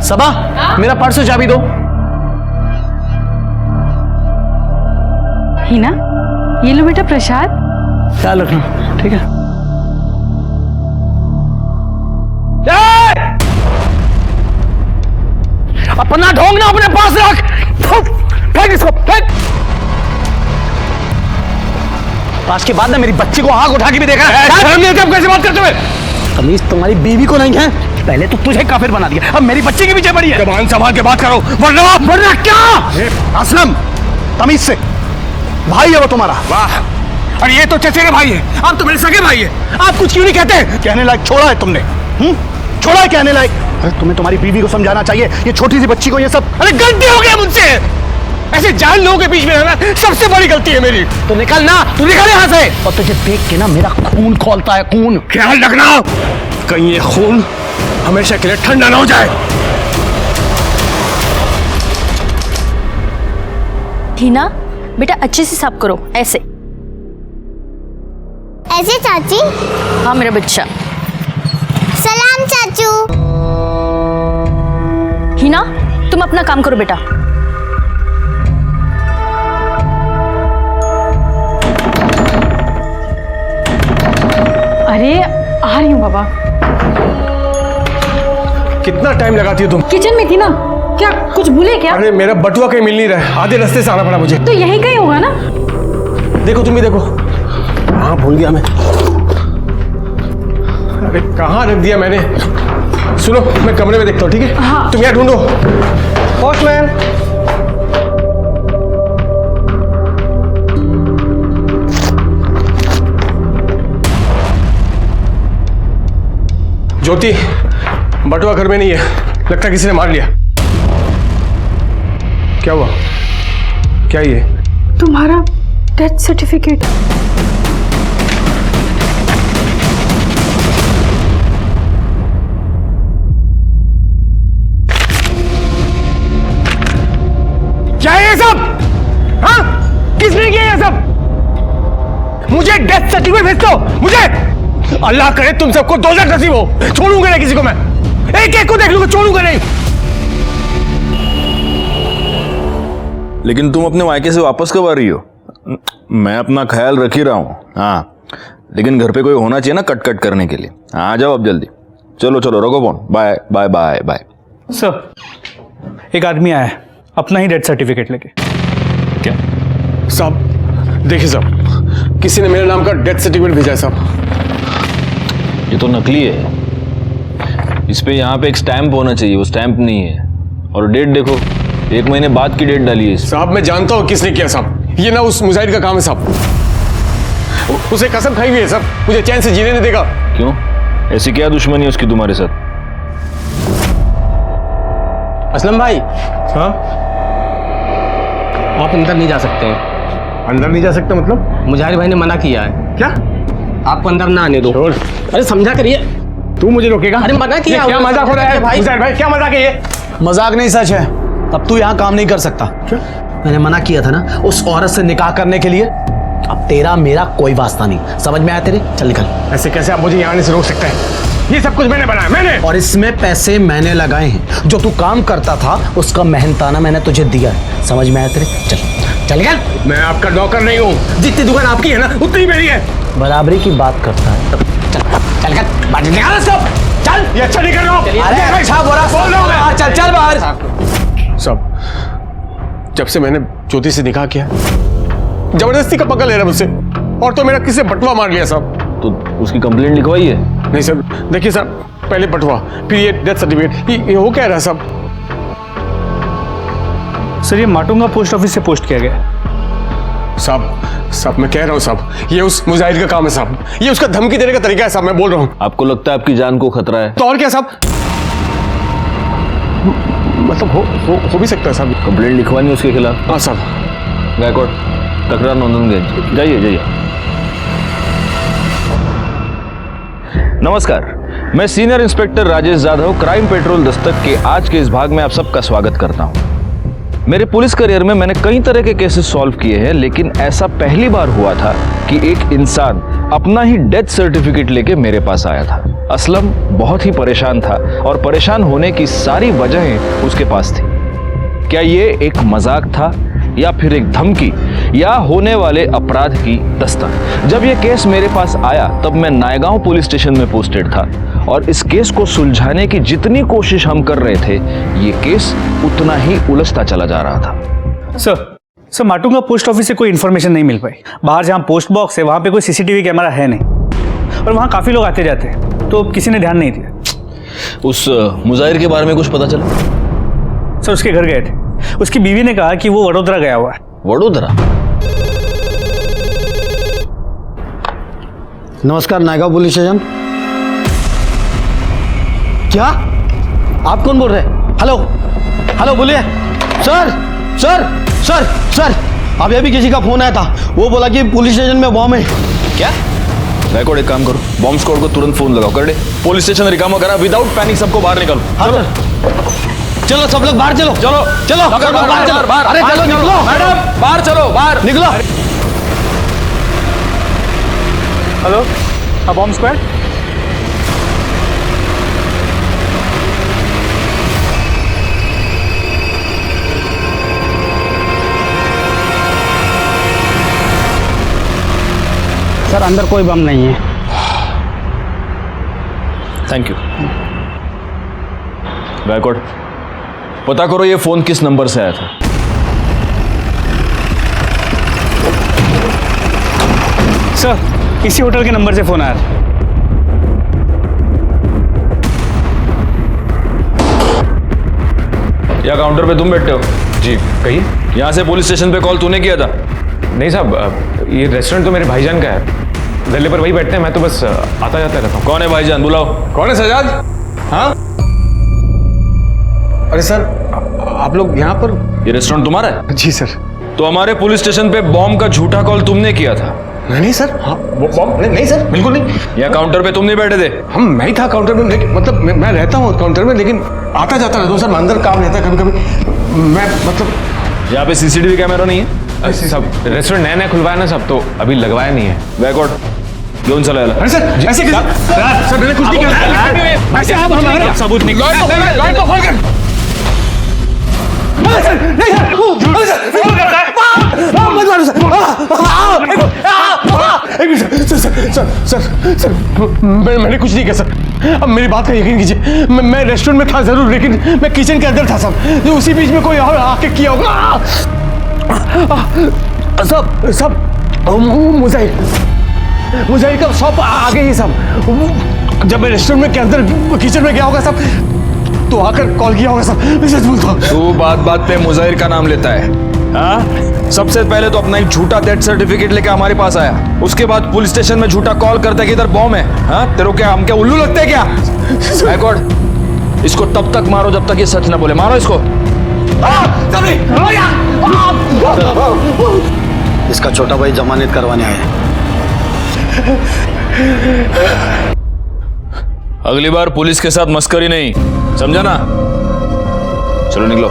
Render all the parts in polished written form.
सबा, मेरा पर्स और चाबी दो। हिना, ये लो बेटा प्रसाद। ख्याल रखना, ठीक है। अपना ढोंग ना अपने पास रख। फेंक इसको, फेंक। आज के बाद ना मेरी बच्ची को आंख उठा के भी देखा है। कैसे बात करते हुए? तमीज तुम्हारी बीवी को नहीं है। पहले तो तुझे काफिर बना दिया, अब मेरी बच्ची के पीछे पड़ी है। जबान संभाल के बात करो, वरना क्या? असलम, तमीज से। भाई है वो तुम्हारा। वाह, और ये तो चचेरे भाई है, आप तो मेरे सगे भाई है। आप कुछ क्यों नहीं कहते? कहने लायक छोड़ा है तुमने। छोड़ा है कहने लायक। अरे तुम्हें तुम्हारी बीवी को समझाना चाहिए, ये छोटी सी बच्ची को ये सब। अरे गलती हो गई मुझसे, ऐसे जान लोगों के बीच में रहना सबसे बड़ी गलती है मेरी। तो निकल ना, तू निकल यहाँ से। और तुझे देख के ना मेरा खून खौलता है, खून। ख्याल रखना कहीं ये खून हमेशा के लिए ठंडा ना हो जाए। हिना बेटा अच्छे से साफ करो, ऐसे ऐसे चाची। हाँ मेरा बच्चा। सलाम चाचू। हिना तुम अपना काम करो बेटा। अरे आ रही हूँ बाबा। कितना टाइम लगाती हो तुम? किचन में थी ना। क्या कुछ भूले क्या? अरे मेरा बटुआ कहीं मिल नहीं रहा है, आधे रास्ते से आना पड़ा मुझे। तो यहीं कहीं होगा ना। देखो तुम भी देखो। हाँ भूल गया मैं। अरे कहाँ रख दिया मैंने? सुनो मैं कमरे में देखता हूँ, ठीक है? हाँ। तुम यहाँ ढूंढो। पोस्टमैन। ज्योति, बटुआ घर में नहीं है, लगता किसी ने मार लिया। क्या हुआ? क्या ये? तुम्हारा डेथ सर्टिफिकेट। क्या है ये सब? हाँ? किसने किया ये सब? मुझे डेथ सर्टिफिकेट भेज दो, मुझे। अल्लाह करे तुम सबको दोज़ख नसीब हो। छोड़ूंगा नहीं किसी को मैं, एक एक को देख लूंगा, छोड़ूंगा नहीं। लेकिन तुम अपने मायके से वापस कब आ रही हो? मैं अपना ख्याल रख ही रहा हूँ। हाँ, लेकिन घर पे कोई होना चाहिए ना कट कट करने के लिए। आ जाओ अब जल्दी। चलो चलो, रखो फोन। Bye bye bye bye. Sir, एक आदमी आया है अपना ही डेथ सर्टिफिकेट लेके। क्या? साहब देखिए साहब, किसी ने मेरे नाम का डेथ सर्टिफिकेट भेजा है साहब। ये तो नकली है। इस पे यहाँ पे एक स्टैंप होना चाहिए, वो स्टैंप नहीं है। और डेट देखो, 1 महीने बाद की डेट डाली है। साहब मैं जानता हूँ किसने किया साहब, ये ना उस मुजाहिद का काम है साहब। उसे कसम खाई हुई है साहब, मुझे चैन से जीने नहीं देगा। क्यों? ऐसी क्या दुश्मनी है उसकी तुम्हारे साथ? असलम भाई, हाँ? आप अंदर नहीं जा सकते हैं। अंदर नहीं जा सकता मतलब? मुजाहिर भाई ने मना किया है। क्या? आपको अंदर ना आने दो। छोड़। अरे समझा करिए। तू मुझे रोकेगा? अरे मना किया। ये क्या मजाक हो रहा है भाई? मुजाहिद भाई, क्या मजाक है ये? मजाक नहीं, सच है। अब तू यहाँ काम नहीं कर सकता। क्यों? मैंने मना किया था ना उस औरत से निकाह करने के लिए। अब तेरा मेरा कोई वास्ता नहीं, समझ में आया तेरे? चल निकल। ऐसे कैसे आप मुझे यहाँ आने से रोक सकते हैं? ये सब कुछ मैंने बनाया, मैंने। और इसमें पैसे मैंने लगाए हैं। जो तू काम करता था उसका मेहनताना मैंने तुझे दिया है, समझ में आया तेरे? चल चल निकल। मैं आपका नौकर नहीं हूँ, जितनी दुकान आपकी है ना उतनी ही मेरी है। बराबरी की बात करता है। चल चल निकल, बाहर निकाल इसको। चल। ये अच्छा नहीं कर रहा हूँ। अरे भाई साहब, बोल रहा हूँ मैं। चल चल बाहर। सब जब से मैंने ज्योति से निकाह किया, जबरदस्ती का पकड़ ले रहा मुझसे, और तो मेरा किसी बटुआ मार लिया साहब। तो उसकी कंप्लेंट लिखवाई है? नहीं सर, देखिए सर, पहले बटुआ फिर ये डेथ सर्टिफिकेट, ये हो क्या रहा साहब? सर ये माटुंगा पोस्ट ऑफिस से पोस्ट किया गया। साहब मैं कह रहा हूँ साहब, ये उस मुजाहिद का काम है साहब, ये उसका धमकी देने का तरीका है साहब, मैं बोल रहा हूँ। आपको लगता है आपकी जान को खतरा है? तो और क्या साहब? मतलब हो भी सकता है साहब। कंप्लेंट लिखवानी उसके खिलाफ? हाँ साहब। गायकवाड़, तकरार नोंदनगंज, जाइए जाइए। नमस्कार, मैं senior inspector Rajesh Jadhav, crime petrol Dastak के आज के इस भाग में आप सबका स्वागत करता हूं। मेरे पुलिस करियर में मैंने कई तरह के केसेस सॉल्व किए हैं, लेकिन ऐसा पहली बार हुआ था कि एक इंसान अपना ही डेथ सर्टिफिकेट लेके मेरे पास आया था। असलम बहुत ही परेशान था और परेशान होने की सारी वजहें उसके पास थी। क्या ये एक मजाक था या फिर एक धमकी या होने वाले अपराध की दस्तक? जब ये केस मेरे पास आया तब मैं नायगांव पुलिस स्टेशन में पोस्टेड था और इस केस को सुलझाने की जितनी कोशिश हम कर रहे थे ये केस उतना ही उलझता चला जा रहा था। सर माटुंगा पोस्ट ऑफिस से कोई इन्फॉर्मेशन नहीं मिल पाई। बाहर जहाँ पोस्ट बॉक्स है वहाँ पे कोई सीसीटीवी कैमरा है नहीं और वहाँ काफ़ी लोग आते जाते हैं, तो किसी ने ध्यान नहीं दिया। उस मुजाहिर के बारे में कुछ पता चला? सर उसके घर गए थे, उसकी बीवी ने कहा कि वो वडोदरा गया हुआ है। वडोदरा? नमस्कार नायगांव पुलिस स्टेशन। क्या आप कौन बोल रहे हैं? हेलो हेलो बोलिए। सर सर सर सर अभी अभी किसी का फोन आया था, वो बोला कि पुलिस स्टेशन में बॉम्ब है। क्या? गायकवाड़ एक काम करो, बॉम्ब स्क्वाड को तुरंत फोन लगाओ। कर दे, पुलिस स्टेशन रिकामा करा, विदाउट पैनिक सबको बाहर निकालो। हाँ सर, चलो सब लोग बाहर चलो। चलो चलो सब लोग बाहर चलो। अरे चलो निकलो मैडम, बाहर चलो, बाहर निकलो। हेलो, हाँ बॉम्ब स्क्वाड। सर अंदर कोई बम नहीं है। Thank you. गायकवाड़ पता करो ये फोन किस नंबर से आया था। सर इसी होटल के नंबर से फोन आया था। या काउंटर पे तुम बैठते हो? जी कहिए। यहाँ से पुलिस स्टेशन पे कॉल तूने किया था? नहीं साहब, ये रेस्टोरेंट तो मेरे भाईजान का है, गले पर वही बैठते हैं, मैं तो बस आता जाता रहता हूँ। कौन है भाईजान? बुलाओ। कौन है सजाद? हाँ अरे सर आप लोग यहाँ पर? ये रेस्टोरेंट तुम्हारा है? जी सर। तो हमारे पुलिस स्टेशन पे बॉम्ब का झूठा कॉल तुमने किया था? नहीं सर, हाँ वो बॉम्ब नहीं सर, बिल्कुल नहीं। या काउंटर पे तुम नहीं बैठे थे? हम मैं ही था काउंटर में, लेकिन मतलब मैं रहता हूँ काउंटर में, लेकिन आता जाता रहता हूँ सर, अंदर काम रहता है कभी कभी, मैं मतलब। यहाँ पे सीसीटीवी कैमरा नहीं है? सब रेस्टोरेंट नया नया खुलवाया ना सब, तो अभी लगवाया नहीं है। गायकवाड़ क्यों चला? अरे सर ऐसे सर मैंने कुछ नहीं किया। ऐसे आप हमारा सबूत निकालो। मैंने कुछ नहीं किया सर, अब मेरी बात का यकीन कीजिए, मैं रेस्टोरेंट में था जरूर, लेकिन मैं किचन के अंदर था सर, जो उसी बीच में कोई और आके किया होगा। सब मुझे का शॉप आगे ही सब, जब मैं रेस्टोरेंट में के अंदर किचन में गया होगा सब, तो आकर कॉल किया होगा सब, मैं सच बोलता हूँ। तू बात बात पे मुजाहिर का नाम लेता है? हाँ, सबसे पहले तो अपना एक झूठा डेथ सर्टिफिकेट लेके हमारे पास आया, उसके बाद पुलिस स्टेशन में झूठा कॉल करता है कि इधर बॉम्ब है। हाँ, तेरे क्या हम क्या उल्लू लगते हैं क्या? गायकवाड़ इसको तब तक मारो जब तक ये सच ना बोले। मारो इसको। इसका छोटा भाई जमानत करवाने आया है। अगली बार पुलिस के साथ मस्करी नहीं, समझा ना? चलो निकलो।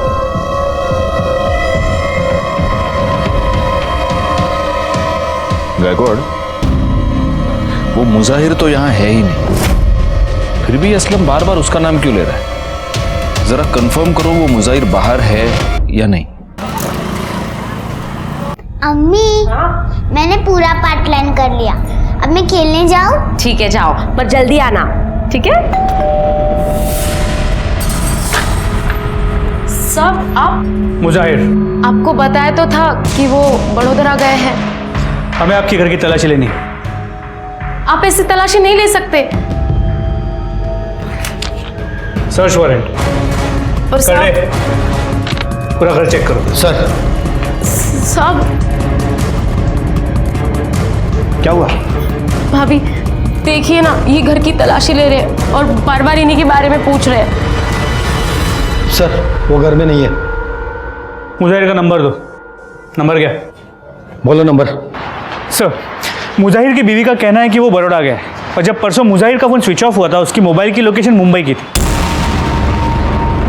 गायकवाड़ वो मुजाहिर तो यहां है ही नहीं, फिर भी असलम बार बार उसका नाम क्यों ले रहा है? जरा कंफर्म करो वो मुजाहिर बाहर है या नहीं। अम्मी मैंने पूरा पार्ट प्लान कर लिया, अब मैं खेलने जाऊँ? ठीक है जाओ, पर जल्दी आना, ठीक है? सब आप? मुजाहिर, आपको बताया तो था कि वो वडोदरा गए हैं। हमें आपके घर की तलाशी लेनी है। आप ऐसे तलाशी नहीं ले सकते। सर्च वारंट और कर ले, पूरा घर चेक करो। सर सब क्या हुआ? भाभी देखिए ना, ये घर की तलाशी ले रहे हैं और बार बार इन्हीं के बारे में पूछ रहे हैं। सर वो घर में नहीं है। मुजाहिर का नंबर दो। नंबर क्या? बोलो नंबर। सर मुजाहिर की बीवी का कहना है कि वो बड़ौदा गया है, और जब परसों मुजाहिर का फोन स्विच ऑफ हुआ था उसकी मोबाइल की लोकेशन मुंबई की थी।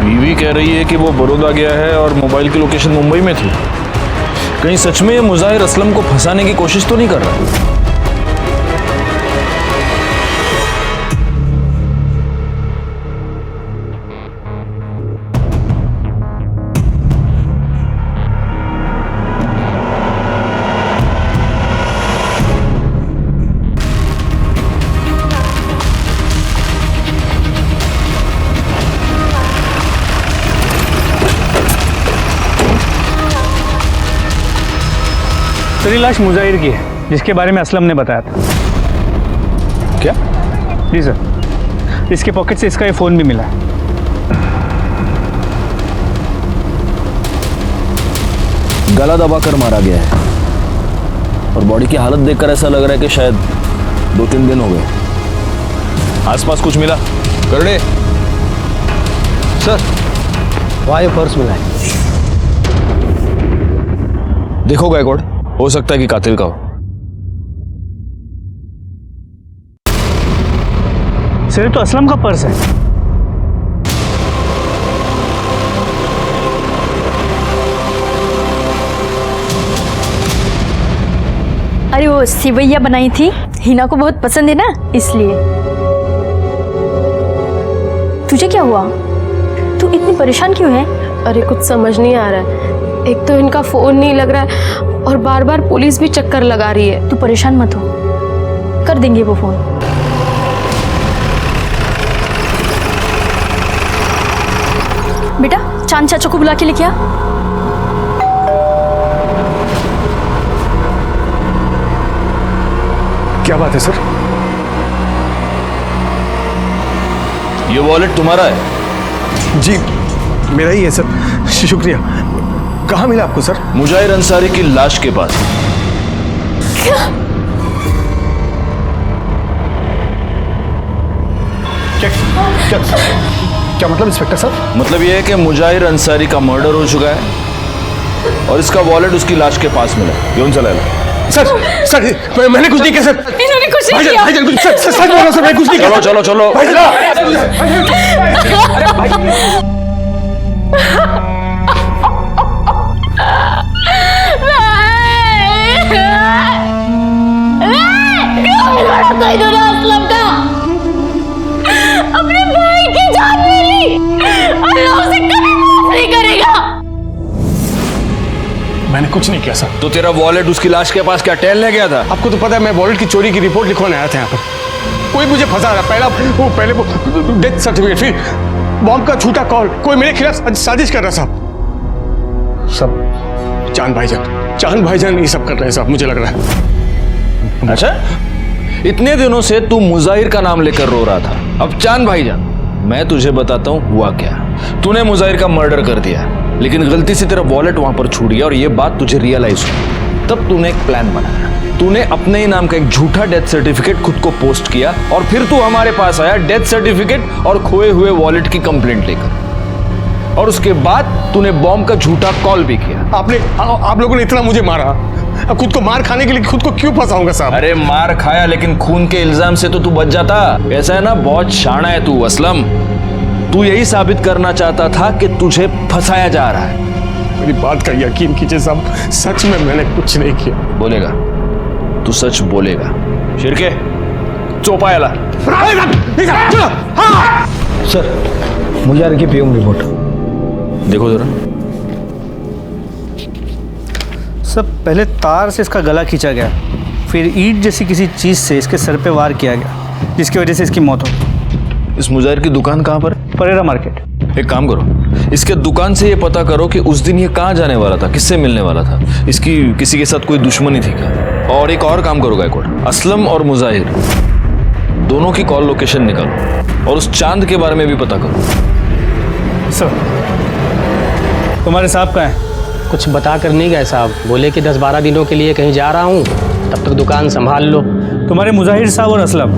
बीवी कह रही है कि वो बड़ौदा गया है और मोबाइल की लोकेशन मुंबई में थी। कहीं सच में ये मुजाहिर असलम को फंसाने की कोशिश तो नहीं कर रहा? सर ये लाश मुजाहिर की है, जिसके बारे में असलम ने बताया था। क्या? जी सर, इसके पॉकेट से इसका ये फ़ोन भी मिला है। गला दबाकर मारा गया है और बॉडी की हालत देखकर ऐसा लग रहा है कि शायद 2-3 दिन हो गए। आसपास कुछ मिला? करड़े सर वहाँ ये पर्स मिला है। देखो गायकवाड़, हो सकता है कि कातिल का हो। सर ये तो असलम का पर्स है। अरे वो सिवैया बनाई थी, हिना को बहुत पसंद है ना, इसलिए। तुझे क्या हुआ? तू इतनी परेशान क्यों है? अरे कुछ समझ नहीं आ रहा है। एक तो इनका फोन नहीं लग रहा है और बार बार पुलिस भी चक्कर लगा रही है। तू परेशान मत हो, कर देंगे वो फोन। बेटा चांद चाचा को बुला के लेके आ। क्या बात है सर? ये वॉलेट तुम्हारा है? जी मेरा ही है सर, शुक्रिया। कहाँ मिला आपको सर? मुजाहिर अंसारी की लाश के पास। क्या मतलब इंस्पेक्टर सर? मतलब ये है कि मुजाहिर अंसारी का मर्डर हो चुका है और इसका वॉलेट उसकी लाश के पास मिला। यूं चला सर सर मैंने कुछ नहीं किया सर। इन्होंने कुछ नहीं किया। भाईजान कुछ सच बोलो सर, मैं कुछ नहीं किया। चलो चलो चलो। इन्होंने असलम का अपने भाई की जान ले ली। अल्लाह उसे कभी माफ नहीं करेगा। मैंने कुछ नहीं किया सर। तो तेरा वॉलेट उसकी लाश के पास क्या टहलने गया था? आपको तो पता है मैं वॉलेट की चोरी की रिपोर्ट लिखवाने आया था यहाँ पर। कोई मुझे फंसा रहा। पहले वो डेथ सर्टिफिकेट, फिर बॉम्ब का झूठा कॉल, कोई मेरे खिलाफ साजिश कर रहा साहब। सब चांद भाईजान ये सब कर रहे हैं साहब, मुझे लग रहा है। अच्छा, इतने दिनों से तू मुजाहिर का नाम लेकर रो रहा था, अब चांद भाईजान। मैं तुझे बताता हूँ हुआ क्या। तूने मुजाहिर का मर्डर कर दिया, लेकिन गलती से तेरा वॉलेट वहां पर छूट गया और ये बात तुझे रियलाइज हुई। तब तूने एक प्लान बनाया। तूने अपने ही नाम का एक झूठा डेथ सर्टिफिकेट खुद को पोस्ट किया और फिर तू हमारे पास आया डेथ सर्टिफिकेट और खोए हुए वॉलेट की कंप्लेंट लेकर। और उसके बाद तूने बॉम्ब का झूठा कॉल भी किया। आप लोगों ने इतना मुझे मारा, अब खुद को मार खाने के लिए खुद को क्यों फंसाऊंगा साहब? अरे मार खाया, लेकिन खून के इल्जाम से तो तू बच जाता। ऐसा है ना, बहुत शाना है तू असलम। तू यही साबित करना चाहता था कि तुझे फंसाया जा रहा है। मेरी बात का यकीन कीजिए साहब, सच में मैंने कुछ नहीं किया। बोलेगा तू, सच बोलेगा। शिरके चौपायाला। सर मुजाहिर की पीएम रिपोर्ट देखो जरा। सब पहले तार से इसका गला खींचा गया, फिर ईंट जैसी किसी चीज़ से इसके सर पे वार किया गया, जिसकी वजह से इसकी मौत हो गई। इस मुजाहिर की दुकान कहाँ पर? परेरा मार्केट। एक काम करो, इसके दुकान से ये पता करो कि उस दिन ये कहाँ जाने वाला था, किससे मिलने वाला था, इसकी किसी के साथ कोई दुश्मनी थी क्या। और एक और काम करो गायकवाड़, असलम और मुजाहिर दोनों की कॉल लोकेशन निकालो और उस चांद के बारे में भी पता करो। सर तुम्हारे साहब कहाँ हैं? कुछ बता कर नहीं गए साहब, बोले कि 10-12 दिनों के लिए कहीं जा रहा हूँ, तब तक दुकान संभाल लो। तुम्हारे मुजाहिर साहब और असलम,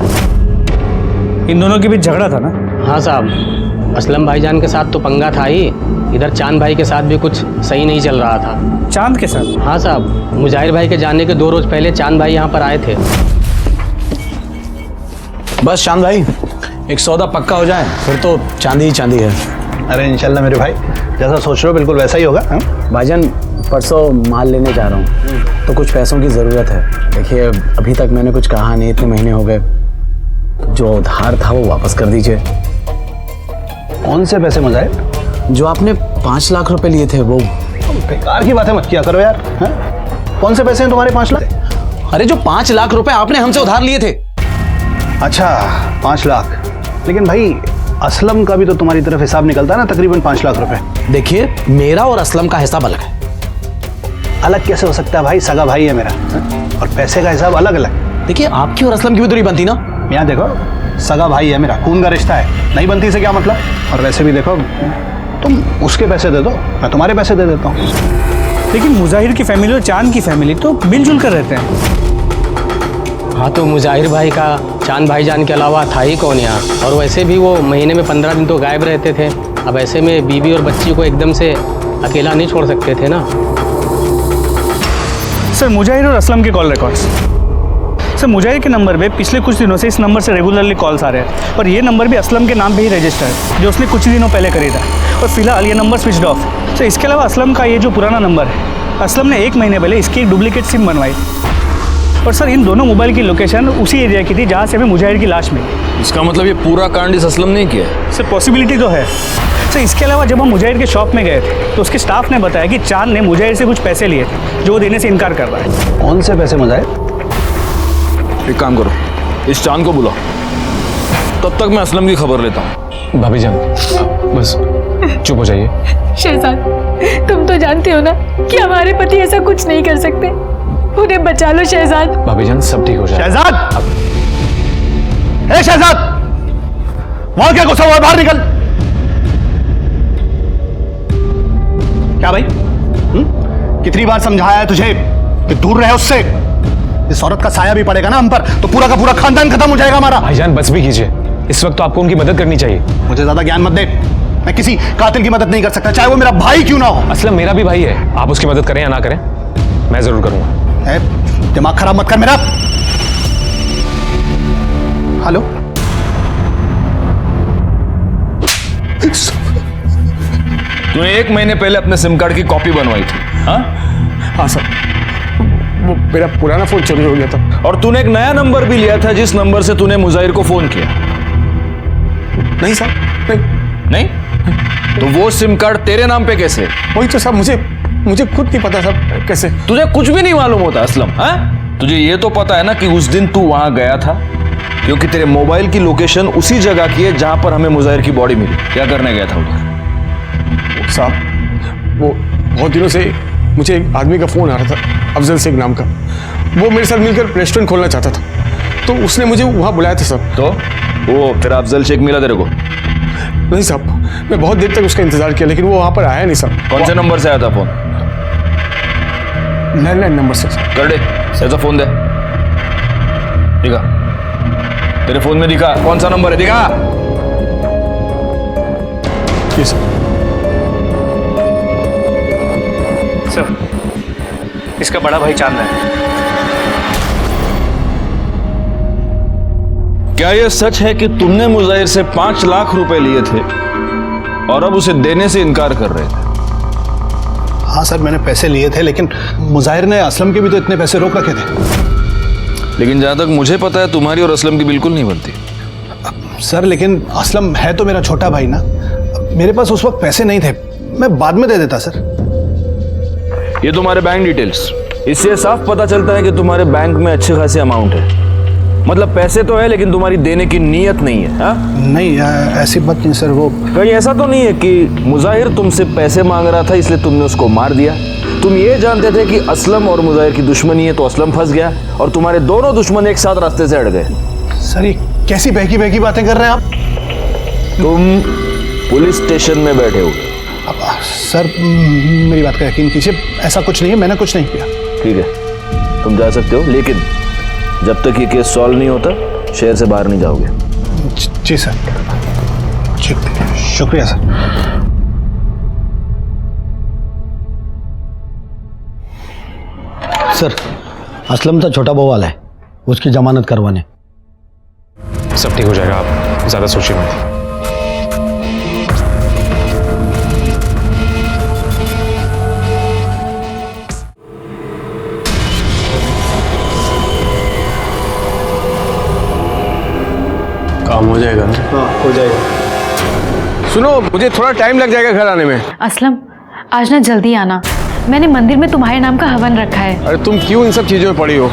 इन दोनों के बीच झगड़ा था ना? हाँ साहब, असलम भाईजान के साथ तो पंगा था ही, इधर चांद भाई के साथ भी कुछ सही नहीं चल रहा था। चांद के साथ? हाँ साहब, मुजाहिर भाई के जाने के 2 रोज पहले चांद भाई यहाँ पर आए थे। बस चांद भाई, एक सौदा पक्का हो जाए फिर तो चांदी ही चांदी है। अरे इंशाल्लाह मेरे भाई, जैसा सोच रहे हो बिल्कुल वैसा ही होगा। भाईजान परसों माल लेने जा रहा हूँ, तो कुछ पैसों की ज़रूरत है। देखिए अभी तक मैंने कुछ कहा नहीं, इतने महीने हो गए, जो उधार था वो वापस कर दीजिए। कौन से पैसे मुजाहिर? जो आपने 5 लाख रुपए लिए थे वो। बेकार की बातें मत किया करो यार। कौन से पैसे हैं तुम्हारे 5 लाख? अरे जो 5 लाख रुपए आपने हमसे उधार लिए थे। अच्छा 5 लाख, लेकिन भाई असलम का भी तो तुम्हारी तरफ हिसाब निकलता है ना, तकरीबन 5 लाख रुपए। देखिए मेरा और असलम का हिसाब अलग है। अलग कैसे हो सकता है भाई, सगा भाई है मेरा। और पैसे का हिसाब अलग अलग। देखिए आपकी और असलम की भी तो नहीं बनती ना। यहाँ देखो, सगा भाई है मेरा, खून का रिश्ता है, नहीं बनती से क्या मतलब। और वैसे भी देखो, तुम उसके पैसे दे दो, मैं तुम्हारे पैसे दे देता हूँ। लेकिन मुजाहिर की फैमिली और चांद की फैमिली तो मिलजुल कर रहते हैं। हाँ तो मुजाहिर भाई का चांद भाईजान के अलावा था ही कौन यहाँ। और वैसे भी वो महीने में 15 दिन तो गायब रहते थे। अब ऐसे में बीवी और बच्ची को एकदम से अकेला नहीं छोड़ सकते थे ना। सर मुजाहिर और असलम के कॉल रिकॉर्ड्स। सर मुजाहिर के नंबर पे पिछले कुछ दिनों से इस नंबर से रेगुलरली कॉल्स आ रहे हैं और ये नंबर भी असलम के नाम पे ही रजिस्टर है, जो उसने कुछ दिनों पहले खरीदा। और फिलहाल ये नंबर स्विच्ड ऑफ। सर इसके अलावा असलम का ये जो पुराना नंबर है, असलम ने 1 महीने पहले इसकी एक डुप्लीकेट सिम बनवाई। और सर इन दोनों मोबाइल की लोकेशन उसी एरिया की थी जहाँ से हमें मुजाहिर की लाश मिली। इसका मतलब ये पूरा कांड इस असलम ने किया है? सर पॉसिबिलिटी तो है। सर इसके अलावा जब हम मुजाहिर के शॉप में गए थे तो उसके स्टाफ ने बताया कि चांद ने मुजाहिर से कुछ पैसे लिए थे जो वो देने से इनकार कर रहा है। कौन से पैसे मुजाहिर? एक काम करो, इस चांद को बुलाओ, तब तक मैं असलम की खबर लेता हूँ। भाभी जान बस चुप हो जाइए। शहजाद तुम तो जानते हो ना कि हमारे पति ऐसा कुछ नहीं कर सकते। उन्हें बचा लो शहजाद। भाभी जान सब ठीक हो जाए। शहजाद! ए शहजाद! वहां क्या गुस्सा हुआ, बाहर निकल। क्या भाई? कितनी बार समझाया है तुझे कि दूर रहे उससे। इस औरत का साया भी पड़ेगा ना हम पर तो पूरा का पूरा खानदान खत्म हो जाएगा हमारा। भाईजान बस भी कीजिए, इस वक्त तो आपको उनकी मदद करनी चाहिए। मुझे ज्यादा ज्ञान मत दे, मैं किसी कातिल की मदद नहीं कर सकता, चाहे वो मेरा भाई क्यों ना हो। असलम मेरा भी भाई है, आप उसकी मदद करें या ना करें मैं जरूर करूंगा। दिमाग खराब मत कर मेरा। हेलो, तूने 1 महीने पहले अपने सिम कार्ड की कॉपी बनवाई थी? हाँ हाँ सर, वो मेरा पुराना फोन चोरी हो गया था। और तूने एक नया नंबर भी लिया था जिस नंबर से तूने मुजाहिर को फोन किया? नहीं सर, नहीं? तो वो सिम कार्ड तेरे नाम पे कैसे? वही तो सर, मुझे खुद नहीं पता सर कैसे। तुझे कुछ भी नहीं मालूम होता असलम? हाँ, तुझे ये तो पता है ना कि उस दिन तू वहां गया था क्योंकि तेरे मोबाइल की लोकेशन उसी जगह की है जहां पर हमें मुजाहिर की बॉडी मिली। क्या करने गया था उधर? साहब वो बहुत दिनों से मुझे एक आदमी का फोन आ रहा था, अफजल शेख नाम का। वो मेरे साथ मिलकर रेस्टोरेंट खोलना चाहता था तो उसने मुझे वहां बुलाया था सर। तो वो तेरा अफजल शेख मिला तेरे को? नहीं साहब, मैं बहुत देर तक उसका इंतजार किया लेकिन वो वहां पर आया नहीं सर। कौन से नंबर से आया था फोन? लैंडलाइन नंबर से। कर दे, ऐसा फोन दे। दिखा, तेरे फोन में दिखा कौन सा नंबर है, दिखा। ये सर इसका बड़ा भाई चांद है। क्या यह सच है कि तुमने मुजाहिर से 5 लाख रुपए लिए थे और अब उसे देने से इनकार कर रहे थे? हाँ सर, मैंने पैसे लिए थे लेकिन मुजाहिर ने असलम के भी तो इतने पैसे रोक रखे थे। लेकिन जहां तक मुझे पता है तुम्हारी और असलम की बिल्कुल नहीं बनती। सर लेकिन असलम है तो मेरा छोटा भाई ना, मेरे पास उस वक्त पैसे नहीं थे, मैं बाद में दे देता सर। ये तुम्हारे बैंक डिटेल्स, इससे साफ पता चलता है कि तुम्हारे बैंक में अच्छे खासे अमाउंट है। मतलब पैसे तो है लेकिन तुम्हारी देने की नीयत नहीं है। हा? नहीं ऐसी बात नहीं सर। वो कहीं ऐसा तो नहीं है कि मुजाहिर तुमसे पैसे मांग रहा था इसलिए तुमने उसको मार दिया? तुम ये जानते थे कि असलम और मुजाहिर की दुश्मनी है तो असलम फंस गया और तुम्हारे दोनों दुश्मन एक साथ रास्ते से हट गए। सर ये कैसी बहकी बहकी बातें कर रहे हैं आप? तुम पुलिस स्टेशन में बैठे हो। सर मेरी बात का यकीन कीजिए, ऐसा कुछ नहीं है, मैंने कुछ नहीं किया। ठीक है, तुम जा सकते हो लेकिन जब तक ये केस सॉल्व नहीं होता शहर से बाहर नहीं जाओगे। जी सर, शुक्रिया सर। सर असलम था छोटा बवाल है, उसकी जमानत करवाने। सब ठीक हो जाएगा, आप ज्यादा सोचिए मत। काम हो जाएगा ना? हाँ हो जाएगा। सुनो, मुझे थोड़ा टाइम लग जाएगा घर आने में। असलम आज ना जल्दी आना, मैंने मंदिर में तुम्हारे नाम का हवन रखा है। अरे तुम क्यों इन सब चीजों में पड़ी हो?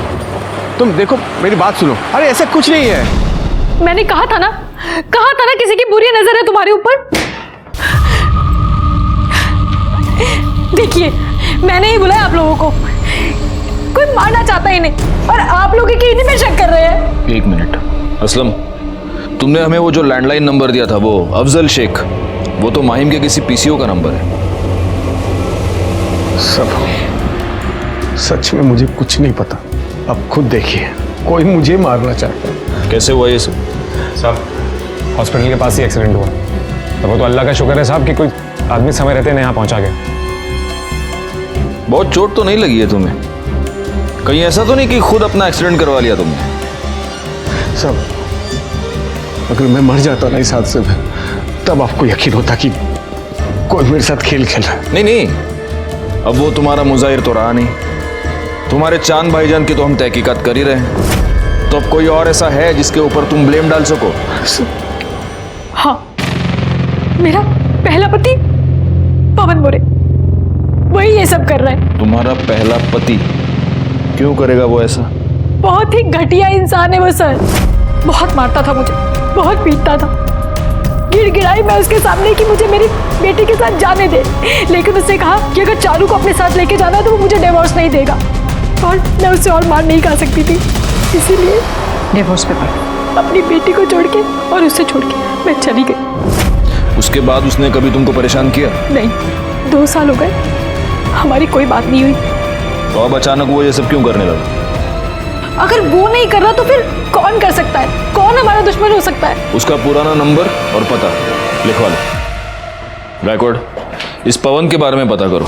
तुम देखो मेरी बात सुनो। अरे ऐसा कुछ नहीं है। मैंने कहा था ना किसी की बुरी नजर है तुम्हारे ऊपर। देखिए मैंने ही बुलाया आप लोगों को। कोई मारना चाहता ही नहीं और आप लोग की इन्हीं पे शक कर रहे हैं। एक मिनट असलम, तुमने हमें वो जो लैंडलाइन नंबर दिया था, वो अफजल शेख, वो तो माहिम के किसी पीसीओ का नंबर है। सब सच में मुझे कुछ नहीं पता। अब खुद देखिए, कोई मुझे मारना चाहता है। कैसे हुआ ये सब? साहब हॉस्पिटल के पास ही एक्सीडेंट हुआ, और वो तो अल्लाह का शुक्र है साहब कि कोई आदमी समय रहते यहाँ पहुंचा गया। बहुत चोट तो नहीं लगी है तुम्हें? कहीं ऐसा तो नहीं कि खुद अपना एक्सीडेंट करवा लिया तुमने? सब अगर मैं मर जाता ना इस हादसे में, तब आपको यकीन होता कि कोई मेरे साथ खेल खेल रहा है। नहीं नहीं, अब वो तुम्हारा मुजाहिर तो रहा नहीं। तुम्हारे चांद भाईजान की तो हम तहकीकात कर ही रहे हैं, तो अब कोई और ऐसा है जिसके ऊपर तुम ब्लेम डाल सको? हाँ, मेरा पहला पति पवन मोरे, वही ये सब कर रहा है। तुम्हारा पहला पति? क्यों करेगा वो ऐसा? बहुत ही घटिया इंसान है वो सर। बहुत मारता था मुझे, बहुत पीटता था। गिड़गिड़ाई मैं उसके सामने कि मुझे मेरी बेटी के साथ जाने दे, लेकिन उसने कहा कि अगर चारू को अपने साथ लेके जाना है तो वो मुझे डिवोर्स नहीं देगा, और मैं उससे और मार नहीं खा सकती थी, इसीलिए डिवोर्स पेपर अपनी बेटी को छोड़ के और उससे छोड़ के मैं चली गई। उसके बाद उसने कभी तुमको परेशान किया? नहीं, 2 साल हो गए, हमारी कोई बात नहीं हुई। तो अब अचानक वो ये सब क्यों करने लगा? अगर वो नहीं कर रहा तो फिर कौन कर सकता है? कौन हमारा दुश्मन हो सकता है? उसका पुराना नंबर और पता लिखवा लो। गायकवाड़, इस पवन के बारे में पता करो।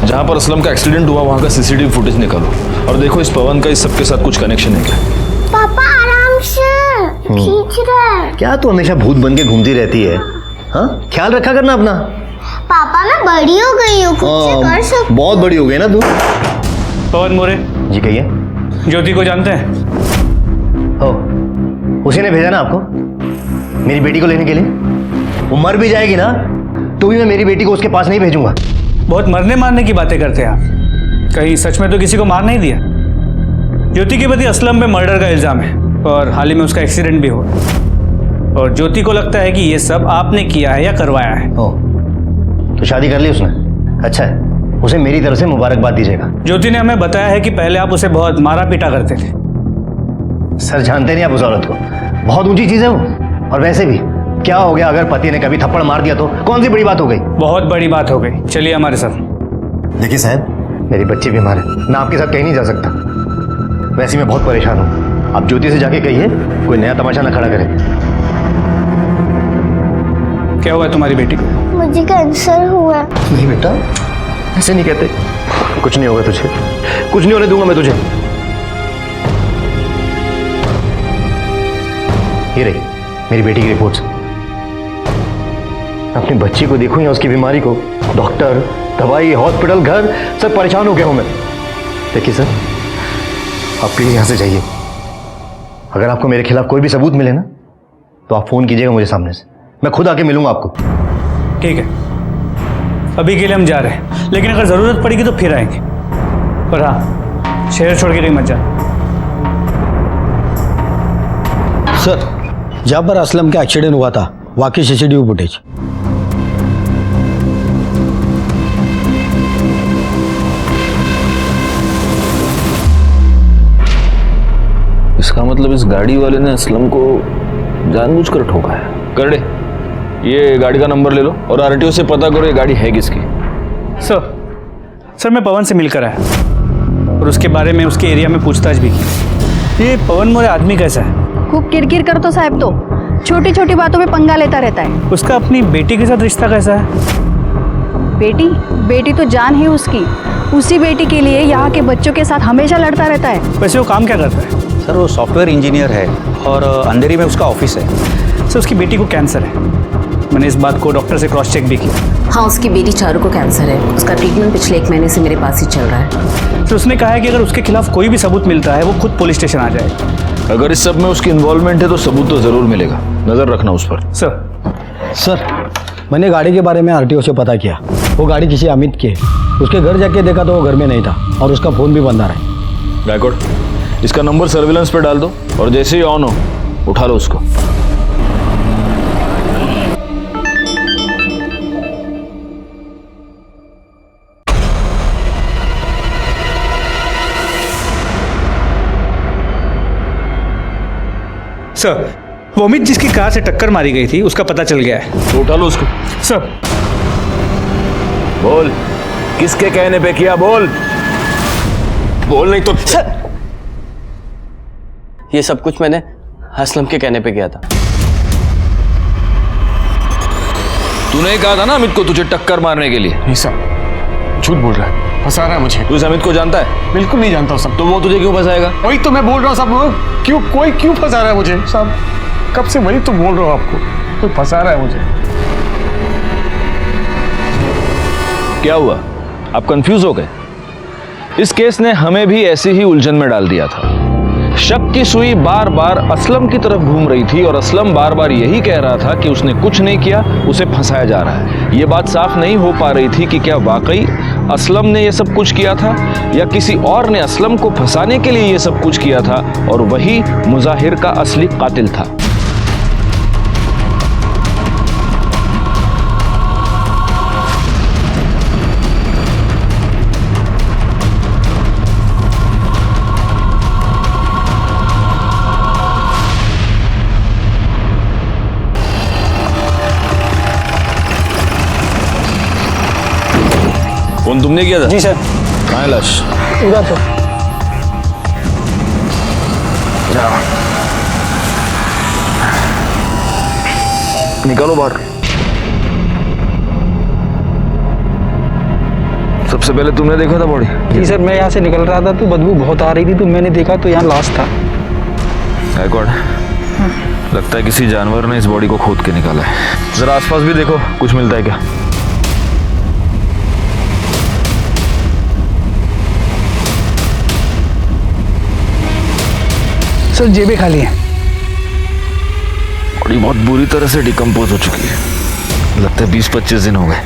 जहां पर असलम का एक्सीडेंट हुआ वहां का सीसीटीवी फुटेज निकालो और देखो इस पवन का इस सबके साथ कुछ कनेक्शन है क्या। पापा आराम से, खींच रहा है। क्या तू हमेशा भूत बन के घूमती रहती है? हाँ, ख्याल रखा करना अपना। पापा मैं बड़ी हो गई हूँ, खुद से कर सकती। बहुत बड़ी हो गई ना तू। पवन मोरे जी कहिए। ज्योति को जानते हैं? हो, उसी ने भेजा ना आपको मेरी बेटी को लेने के लिए? वो मर भी जाएगी ना तो भी मैं मेरी बेटी को उसके पास नहीं भेजूंगा। बहुत मरने मारने की बातें करते हैं आप, कहीं सच में तो किसी को मार नहीं दिया? ज्योति के पति असलम पे मर्डर का इल्जाम है और हाल ही में उसका एक्सीडेंट भी हुआ, और ज्योति को लगता है कि ये सब आपने किया है या करवाया है। ओ, तो शादी कर ली उसने? अच्छा है, उसे मेरी तरफ से मुबारकबाद दीजिएगा। ज्योति ने हमें बताया है कि पहले आप उसे बहुत मारा पीटा करते थे। सर जानते नहीं आप उस औरत को, बहुत ऊंची चीज है वो। और वैसे भी क्या हो गया अगर पति ने कभी थप्पड़ मार दिया तो कौन सी बड़ी बात हो गई? बहुत बड़ी बात हो गई। चलिए हमारे साथ। देखिए साहब, मेरी बच्ची बीमार है, मैं आपके साथ कहीं नहीं जा सकता। वैसे मैं बहुत परेशान हूँ, आप ज्योति से जाके कहिए कोई नया तमाशा ना खड़ा करे। क्या हुआ तुम्हारी बेटी को? मुझे कैंसर हुआ है। नहीं बेटा, ऐसे नहीं कहते। कुछ नहीं होगा तुझे, कुछ नहीं होने दूंगा मैं तुझे। ये रही मेरी बेटी की रिपोर्ट्स। अपनी बच्ची को देखूं या उसकी बीमारी को, डॉक्टर, दवाई, हॉस्पिटल, घर, सब परेशान हो गया हूं मैं। देखिए सर, आप प्लीज यहां से जाइए। अगर आपको मेरे खिलाफ कोई भी सबूत मिले ना तो आप फोन कीजिएगा मुझे सामने से, मैं खुद आके मिलूंगा आपको। ठीक है, अभी के लिए हम जा रहे हैं, लेकिन अगर जरूरत पड़ेगी तो फिर आएंगे। पर हाँ, शहर छोड़ के कहीं मत जाना। सर, जहां पर असलम का एक्सीडेंट हुआ था वाकई सीसीटीवी फुटेज। इसका मतलब इस गाड़ी वाले ने असलम को जानबूझकर ठोका है। कर दे, ये गाड़ी का नंबर ले लो और आरटीओ से पता करो ये गाड़ी है किसकी। सर मैं पवन से मिलकर आया और उसके बारे में उसके एरिया में पूछताछ भी की। ये पवन मोरे आदमी कैसा है? खूब किरकिर करतो साहब, तो छोटी छोटी बातों में पंगा लेता रहता है। उसका अपनी बेटी के साथ रिश्ता कैसा है? बेटी तो जान है उसकी। उसी बेटी के लिए यहाँ के बच्चों के साथ हमेशा लड़ता रहता है। वैसे वो काम क्या करता है? सर वो सॉफ्टवेयर इंजीनियर है और अंधेरी में उसका ऑफिस है। सर उसकी बेटी को कैंसर है, मैंने इस बात को डॉक्टर से क्रॉस चेक भी किया। हाँ, उसकी बेटी चारू को कैंसर है, उसका ट्रीटमेंट पिछले 1 महीने से मेरे पास ही चल रहा है। तो उसने कहा है कि अगर उसके खिलाफ कोई भी सबूत मिलता है वो खुद पुलिस स्टेशन आ जाएगा। अगर इस सब में उसकी इन्वॉल्वमेंट है तो सबूत तो जरूर मिलेगा, नजर रखना उस पर। सर मैंने गाड़ी के बारे में आरटीओ से पता किया, वो गाड़ी किसी अमित की है। उसके घर जाके देखा तो वो घर में नहीं था और उसका फोन भी बंद आ रहा है। गायकवाड़, इसका नंबर सर्विलेंस पे डाल दो और जैसे ही ऑन हो उठा लो उसको। सर, वो अमित जिसकी कार से टक्कर मारी गई थी उसका पता चल गया है। तो उठा लो उसको। सर, बोल, किसके कहने पे किया? बोल बोल, नहीं तो सर, ये सब कुछ मैंने असलम के कहने पे किया था। तूने कहा था ना अमित को तुझे टक्कर मारने के लिए। नहीं साहब, झूठ बोल रहा है, फंसा रहा है मुझे। तू इस अमित को जानता है? बिल्कुल नहीं जानता सब। तो वो तुझे क्यों फंसाएगा? वही तो मैं बोल रहा हूँ साहब, कोई क्यों फंसा रहा है मुझे साहब? कब से वही तो बोल रहा हूँ आपको, कोई फंसा रहा है मुझे। क्या हुआ, आप कंफ्यूज हो गए? इस केस ने हमें भी ऐसी ही उलझन में डाल दिया था। शक की सुई बार बार असलम की तरफ घूम रही थी और असलम बार बार यही कह रहा था कि उसने कुछ नहीं किया, उसे फंसाया जा रहा है। यह बात साफ नहीं हो पा रही थी कि क्या वाकई असलम ने यह सब कुछ किया था या किसी और ने असलम को फंसाने के लिए यह सब कुछ किया था और वही मुजाहिर का असली कातिल था। फोन तुमने किया था? जी सर। कहाँ है लाश? उधर सर। निकालो बाहर। सबसे पहले तुमने देखा था बॉडी? जी सर, मैं यहाँ से निकल रहा था तो बदबू बहुत आ रही थी तो मैंने देखा तो यहाँ लाश था। गायकवाड़, लगता है किसी जानवर ने इस बॉडी को खोद के निकाला है। जरा आसपास भी देखो, कुछ मिलता है क्या? सर, जेबें खाली हैं। बॉडी बहुत बुरी तरह से डिकम्पोज हो चुकी है, लगता है 20-25 दिन हो गए।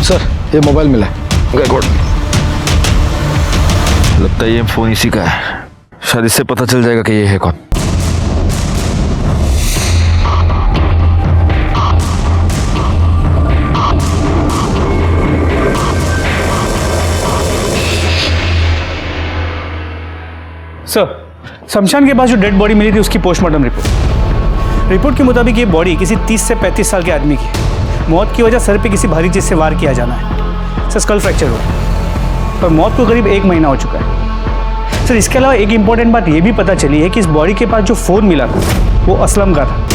सर, ये मोबाइल मिला। गायकवाड़, लगता है ये फोन इसी का है, शायद इससे पता चल जाएगा कि ये है कौन। सर, शमशान के पास जो डेड बॉडी मिली थी उसकी पोस्टमार्टम रिपोर्ट के मुताबिक ये बॉडी किसी 30 से 35 साल के आदमी की है। मौत की वजह सर पे किसी भारी चीज़ से वार किया जाना है। सर, स्कल फ्रैक्चर हुआ और मौत को करीब 1 महीना हो चुका है। सर, इसके अलावा एक इम्पॉर्टेंट बात ये भी पता चली है कि इस बॉडी के पास जो फ़ोन मिला था वो असलम का था।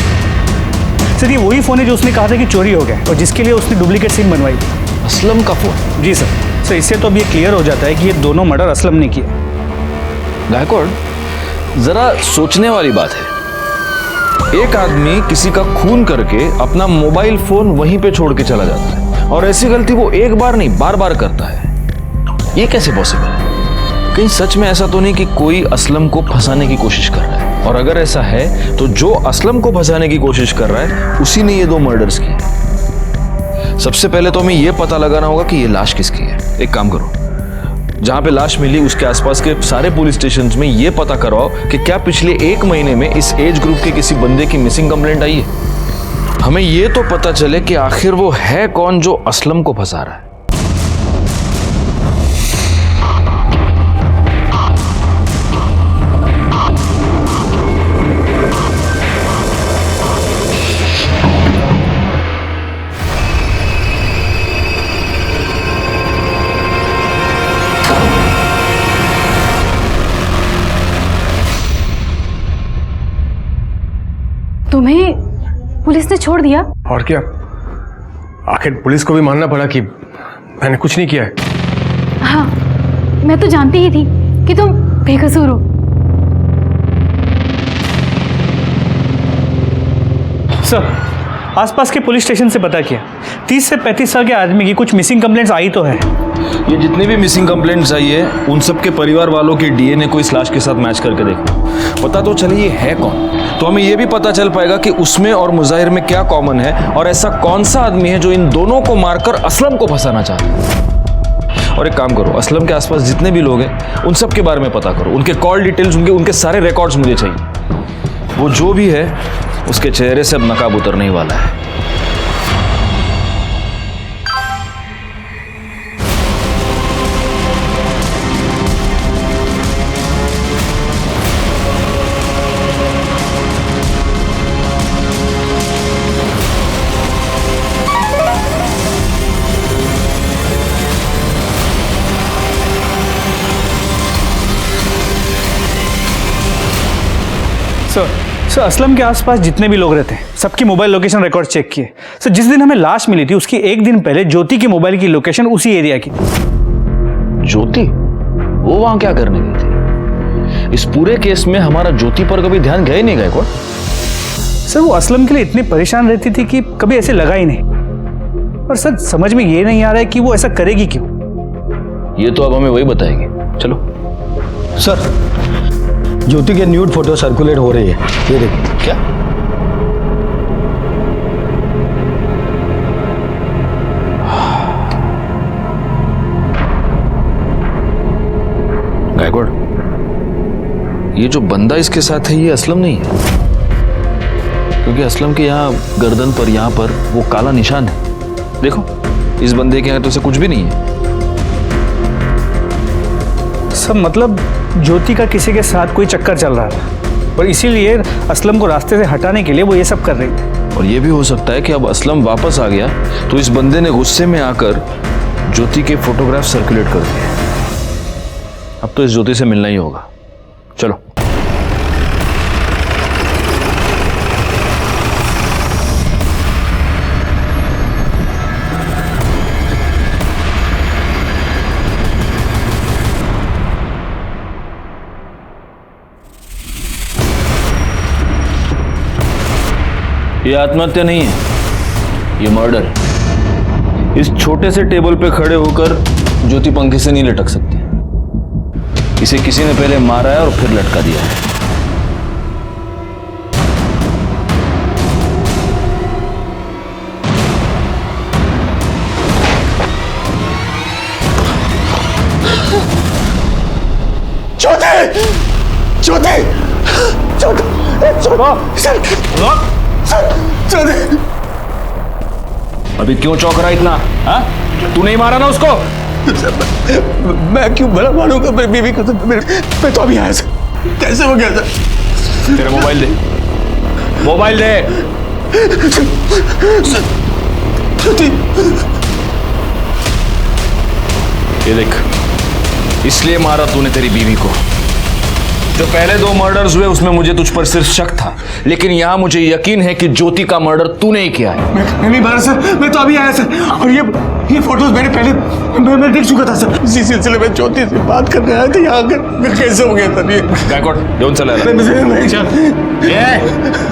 सर, ये वही फ़ोन है जो उसने कहा था कि चोरी हो गया और जिसके लिए उसने डुप्लीकेट सिम बनवाई थी। असलम का फ़ोन? जी सर। इससे तो अब ये क्लियर हो जाता है कि ये दोनों मर्डर असलम ने किए। गायकवाड़, जरा सोचने वाली बात है। एक आदमी किसी का खून करके अपना मोबाइल फोन वहीं पे छोड़ के चला जाता है और ऐसी गलती वो एक बार नहीं बार बार करता है। ये कैसे पॉसिबल है? कहीं सच में ऐसा तो नहीं कि कोई असलम को फंसाने की कोशिश कर रहा है? और अगर ऐसा है तो जो असलम को फंसाने की कोशिश कर रहा है उसी ने ये 2 मर्डर्स किए। सबसे पहले तो हमें ये पता लगाना होगा कि ये लाश किसकी है। एक काम करो, जहां पे लाश मिली उसके आसपास के सारे पुलिस स्टेशंस में ये पता करवाओ कि क्या पिछले 1 महीने में इस एज ग्रुप के किसी बंदे की मिसिंग कंप्लेंट आई है। हमें ये तो पता चले कि आखिर वो है कौन जो असलम को फंसा रहा है। तुम्हें पुलिस ने छोड़ दिया? और क्या, आखिर पुलिस को भी मानना पड़ा कि मैंने कुछ नहीं किया है। हाँ, मैं तो जानती ही थी कि तुम बेकसूर हो। सर, आसपास के पुलिस स्टेशन से पता किया, 30 से 35 साल के आदमी की कुछ मिसिंग कंप्लेंट्स आई तो है। ये जितने भी मिसिंग कंप्लेंट्स आई है उन सब के परिवार वालों के डीएनए को इस लाश के साथ मैच करके देखो, पता तो चले ये है कौन। तो हमें ये भी पता चल पाएगा कि उसमें और मुजाहिर में क्या कॉमन है और ऐसा कौन सा आदमी है जो इन दोनों को मारकर असलम को फंसाना चाहता है। और एक काम करो, असलम के आसपास जितने भी लोग हैं उन सब के बारे में पता करो, उनके कॉल डिटेल्स, उनके सारे रिकॉर्ड्स मुझे चाहिए। वो जो भी है उसके चेहरे से अब नकाब उतरने ही वाला है। सर असलम के आसपास जितने भी लोग रहते हैं सबकी मोबाइल लोकेशन रिकॉर्ड चेक किए। सर जिस दिन हमें लाश मिली थी उसकी एक दिन पहले ज्योति की मोबाइल की लोकेशन उसी एरिया की। ज्योति वो वहां क्या करने गई थी? इस पूरे केस में हमारा ज्योति पर कभी ध्यान गया ही नहीं गायकवाड़। सर वो असलम के लिए इतनी परेशान रहती थी कि कभी ऐसे लगा ही नहीं। और सर समझ में ये नहीं आ रहा है कि वो ऐसा करेगी क्यों। ये तो अब हमें वही बताएगी। चलो सर, ज्योति के न्यूड फोटो सर्कुलेट हो रही है, ये देखिए। क्या? गायकवाड़, ये जो बंदा इसके साथ है ये असलम नहीं है, क्योंकि असलम के यहाँ गर्दन पर यहाँ पर वो काला निशान है। देखो इस बंदे के यहाँ तो उसे कुछ भी नहीं है। सब मतलब ज्योति का किसी के साथ कोई चक्कर चल रहा था और इसीलिए असलम को रास्ते से हटाने के लिए वो ये सब कर रही थी। और ये भी हो सकता है कि अब असलम वापस आ गया तो इस बंदे ने गुस्से में आकर ज्योति के फोटोग्राफ सर्कुलेट कर दिए। अब तो इस ज्योति से मिलना ही होगा। चलो ये आत्महत्या नहीं है, ये मर्डर है। इस छोटे से टेबल पे खड़े होकर ज्योति पंखे से नहीं लटक सकती। इसे किसी ने पहले मारा है और फिर लटका दिया है। ज्योति! ज्योति! अभी क्यों चौंक रहा है इतना? हाँ? तू नहीं मारा ना उसको? मैं क्यों भला मारूंगा मेरी बीवी को? मैं तो अभी आया सर। कैसे हो गया सर? तेरा मोबाइल दे, मोबाइल दे। ये देख, इसलिए मारा तूने तेरी बीवी को। जो पहले 2 मर्डर्स हुए उसमें मुझे तुझ पर सिर्फ शक था, लेकिन यहां मुझे यकीन है कि ज्योति का मर्डर तूने ही किया है। मैं नहीं मारा सर, मैं तो अभी आया सर। और ये फोटोज मैंने पहले मैं देख चुका था सर। इसी सिलसिले में ज्योति से बात करने आया था यहाँ आकर। कैसे हो गया सर ये? गायकवाड़ येऊन चला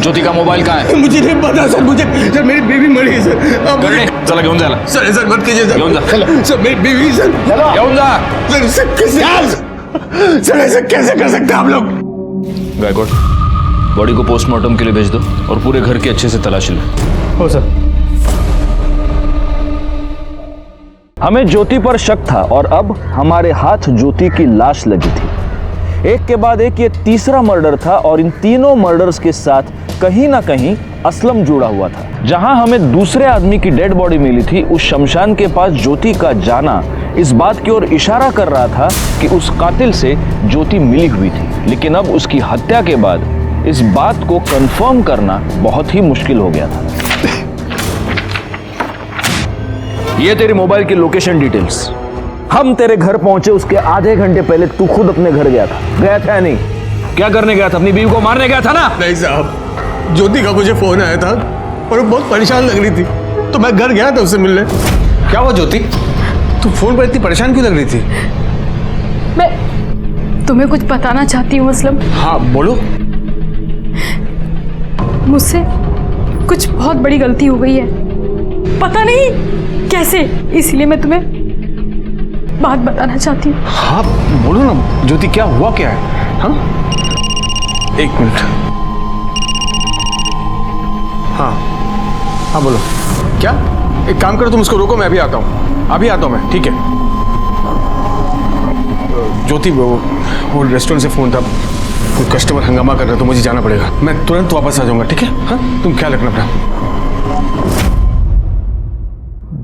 ज्योति का मोबाइल कहाँ है? मुझे नहीं पता सर। मुझे सर मेरी बीवी मरी है सर। चला घेऊन जाला। सर सर मत कीजिए सर। घेऊन जा। सर मेरी बीवी सर। घेऊन जा। सर कैसे सर ऐसा कैसे कर सकते हैं आप लोग? गायकवाड़, बॉडी को पोस्टमार्टम के लिए भेज दो और पूरे घर की अच्छे से तलाशी लो। हो सर। हमें ज्योति पर शक था और अब हमारे हाथ ज्योति की लाश लगी थी। एक के बाद एक ये तीसरा मर्डर था और इन तीनों मर्डर्स के साथ कहीं ना कहीं असलम जुड़ा हुआ था। जहां हमें दूसरे आदमी की डेड बॉडी मिली थी, उस शमशान के पास ज्योति का जाना इस बात की ओर इशारा कर रहा था कि उस कातिल से ज्योति मिली हुई थी। लेकिन अब उसकी हत्या के बाद इस बात को कंफर्म करना बहुत ही मुश्किल हो गया था। ये तेरी मोबाइल की लोकेशन डिटेल्स। हम तेरे घर पहुंचे उसके आधे घंटे पहले तू खुद अपने घर गया था या नहीं? क्या करने गया था? अपनी बीवी को मारने गया था ना? नहीं साहब, ज्योति का मुझे फोन आया था और वो बहुत परेशान लग रही थी तो मैं घर गया था उससे मिलने। क्या हुआ ज्योति? तू फोन पर इतनी परेशान क्यों लग रही थी? मैं तुम्हें कुछ बताना चाहती हूँ असलम। हाँ बोलो। मुझसे कुछ बहुत बड़ी गलती हो गई है, पता नहीं कैसे, इसलिए मैं तुम्हें बात बताना चाहती हूँ। हाँ बोलो ना ज्योति, क्या हुआ क्या है? हाँ 1 मिनट। हाँ बोलो। क्या? एक काम करो, तुम उसको रोको, मैं अभी आता हूँ। अभी आता हूँ मैं, ठीक है? ज्योति वो रेस्टोरेंट से फोन था, कोई कस्टमर हंगामा कर रहा है तो मुझे जाना पड़ेगा। मैं तुरंत वापस आ जाऊंगा, ठीक है? हाँ तुम ख्याल रखना अपना।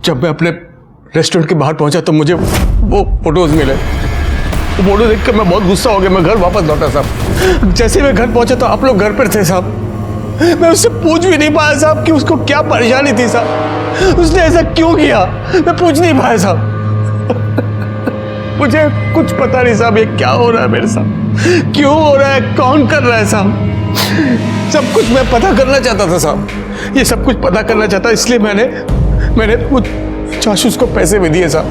जब मैं अपने रेस्टोरेंट के बाहर पहुंचा तो मुझे वो फोटोज मिले। वो फोटो देखकर मैं बहुत गुस्सा हो गया। मैं घर वापस लौटा साहब। जैसे मैं घर पहुंचा तो आप लोग घर पर थे साहब। मैं उससे पूछ भी नहीं पाया साहब कि उसको क्या परेशानी थी साहब। उसने ऐसा क्यों किया, मैं पूछ नहीं पाया साहब। मुझे कुछ पता नहीं साहब ये क्या हो रहा है मेरे साथ। क्यों हो रहा है, कौन कर रहा है साहब? सब कुछ मैं पता करना चाहता था साहब, ये सब कुछ पता करना चाहता, इसलिए मैंने वो जासूस को पैसे भी दिए साहब।